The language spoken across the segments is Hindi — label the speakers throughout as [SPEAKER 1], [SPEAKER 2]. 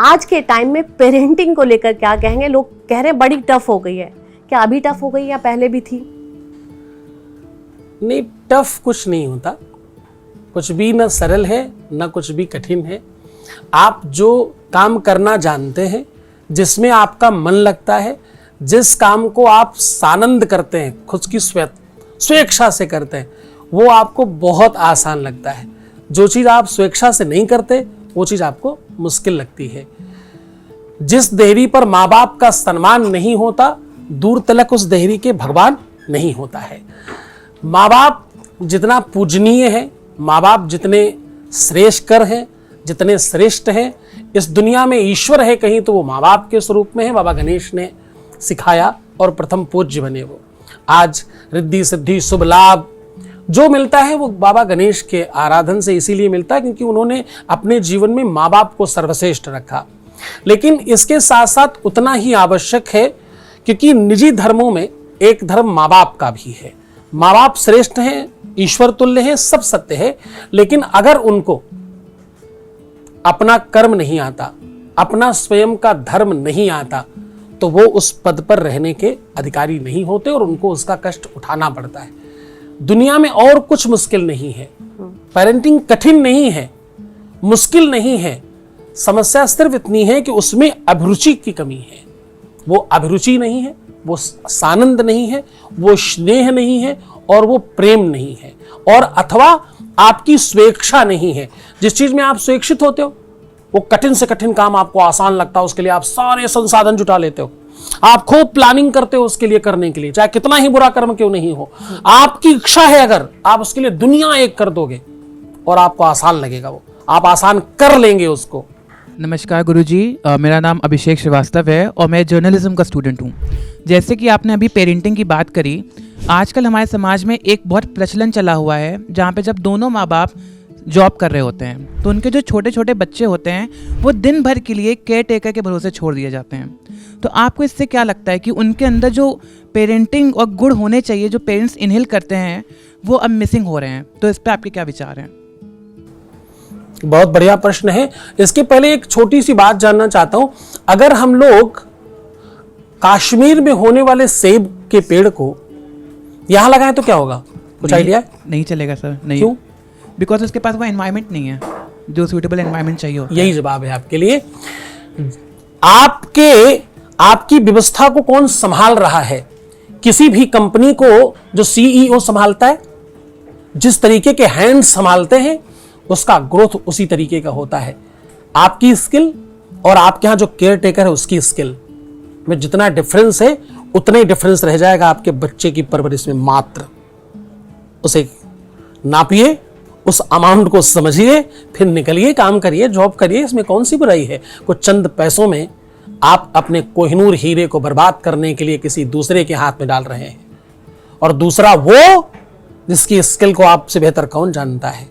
[SPEAKER 1] आज के टाइम में पेरेंटिंग को लेकर क्या कहेंगे? लोग कह रहे हैं बड़ी टफ हो गई है, क्या अभी टफ हो गई या पहले भी थी?
[SPEAKER 2] नहीं, टफ कुछ नहीं होता, कुछ भी ना सरल है ना कुछ भी कठिन है। आप जो काम करना जानते हैं, जिसमें आपका मन लगता है, जिस काम को आप सानंद करते हैं, खुद की स्वेच्छा से करते हैं, वो आपको बहुत आसान लगता है। जो चीज़ आप स्वेच्छा से नहीं करते वो चीज़ आपको मुश्किल लगती है। जिस देहरी पर माँ बाप का सम्मान नहीं होता, दूर तलक उस देहरी के भगवान नहीं होता है। माँ बाप जितना पूजनीय है, माँ बाप जितने श्रेष्ठकर हैं, जितने श्रेष्ठ हैं, इस दुनिया में ईश्वर है कहीं तो वो माँ बाप के स्वरूप में है। बाबा गणेश ने सिखाया और प्रथम पूज्य बने वो। आज रिद्धि सिद्धि शुभ लाभ जो मिलता है वो बाबा गणेश के आराधन से इसीलिए मिलता है क्योंकि उन्होंने अपने जीवन में माँ बाप को सर्वश्रेष्ठ रखा। लेकिन इसके साथ साथ उतना ही आवश्यक है क्योंकि निजी धर्मों में एक धर्म माँ बाप का भी है। माँ बाप श्रेष्ठ हैं, ईश्वर तुल्य हैं, सब सत्य है, लेकिन अगर उनको अपना कर्म नहीं आता, अपना स्वयं का धर्म नहीं आता, तो वो उस पद पर रहने के अधिकारी नहीं होते और उनको उसका कष्ट उठाना पड़ता है। दुनिया में और कुछ मुश्किल नहीं है, पेरेंटिंग कठिन नहीं है, मुश्किल नहीं है। समस्या सिर्फ इतनी है कि उसमें अभिरुचि की कमी है। वो अभिरुचि नहीं है, वो सानंद नहीं है, वो स्नेह नहीं है और वो प्रेम नहीं है, और अथवा आपकी स्वेच्छा नहीं है। जिस चीज में आप स्वेच्छित होते हो वो कठिन से कठिन काम आपको आसान लगता है, उसके लिए आप सारे संसाधन जुटा लेते हो, आप खूब प्लानिंग करते हो उसके लिए करने के लिए, चाहे कितना ही बुरा कर्म क्यों नहीं हो। आपकी इच्छा है, अगर आप उसके लिए दुनिया एक कर दोगे और आपको आसान लगेगा, वो आप आसान कर लेंगे उसको।
[SPEAKER 3] नमस्कार गुरुजी, मेरा नाम अभिषेक श्रीवास्तव है और मैं जर्नलिज्म का स्टूडेंट हूँ। जैसे कि आपने अभी पेरेंटिंग की बात करी, आजकल हमारे समाज में एक बहुत प्रचलन चला हुआ है जहाँ पे जब दोनों माँ बाप जॉब कर रहे होते हैं तो उनके जो छोटे छोटे बच्चे होते हैं वो दिन भर के लिए केयर टेकर के भरोसे छोड़ दिए जाते हैं। तो आपको इससे क्या लगता है कि उनके अंदर जो पेरेंटिंग और गुण होने चाहिए, जो पेरेंट्स इनहेल करते हैं, वो अब मिसिंग हो रहे हैं? तो इस पर आपके क्या विचार हैं?
[SPEAKER 2] बहुत बढ़िया प्रश्न है। इसके पहले एक छोटी सी बात जानना चाहता हूं। अगर हम लोग कश्मीर में होने वाले सेब के पेड़ को यहां लगाएं तो क्या होगा? कुछ आइडिया?
[SPEAKER 3] नहीं चलेगा सर। नहीं।
[SPEAKER 2] क्यों?
[SPEAKER 3] बिकॉज उसके पास वो एनवायरनमेंट नहीं है जो सूटेबल एनवायरनमेंट चाहिए होता है।
[SPEAKER 2] यही जवाब है आपके लिए। आपकी व्यवस्था को कौन संभाल रहा है? किसी भी कंपनी को जो सीईओ संभालता है, जिस तरीके के हैंड संभालते हैं, उसका ग्रोथ उसी तरीके का होता है। आपकी स्किल और आपके यहां जो केयर टेकर है उसकी स्किल में जितना डिफरेंस है उतना ही डिफरेंस रह जाएगा आपके बच्चे की परवरिश में। मात्र उसे नापिए, उस अमाउंट को समझिए, फिर निकलिए, काम करिए, जॉब करिए। इसमें कौन सी बुराई है? कुछ चंद पैसों में आप अपने कोहिनूर हीरे को बर्बाद करने के लिए किसी दूसरे के हाथ में डाल रहे हैं, और दूसरा वो जिसकी स्किल को आपसे बेहतर कौन जानता है,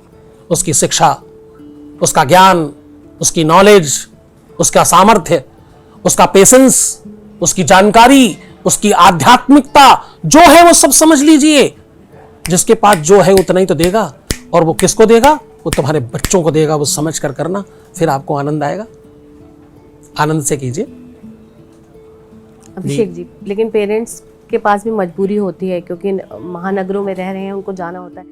[SPEAKER 2] उसकी शिक्षा, उसका ज्ञान, उसकी नॉलेज, उसका सामर्थ्य, उसका पेशेंस, उसकी जानकारी, उसकी आध्यात्मिकता जो है वो सब समझ लीजिए। जिसके पास जो है उतना ही तो देगा, और वो किसको देगा? वो तुम्हारे बच्चों को देगा। वो समझ कर करना, फिर आपको आनंद आएगा। आनंद से कीजिए।
[SPEAKER 1] अभिषेक जी, लेकिन पेरेंट्स के पास भी मजबूरी होती है क्योंकि महानगरों में रह रहे हैं, उनको जाना होता है।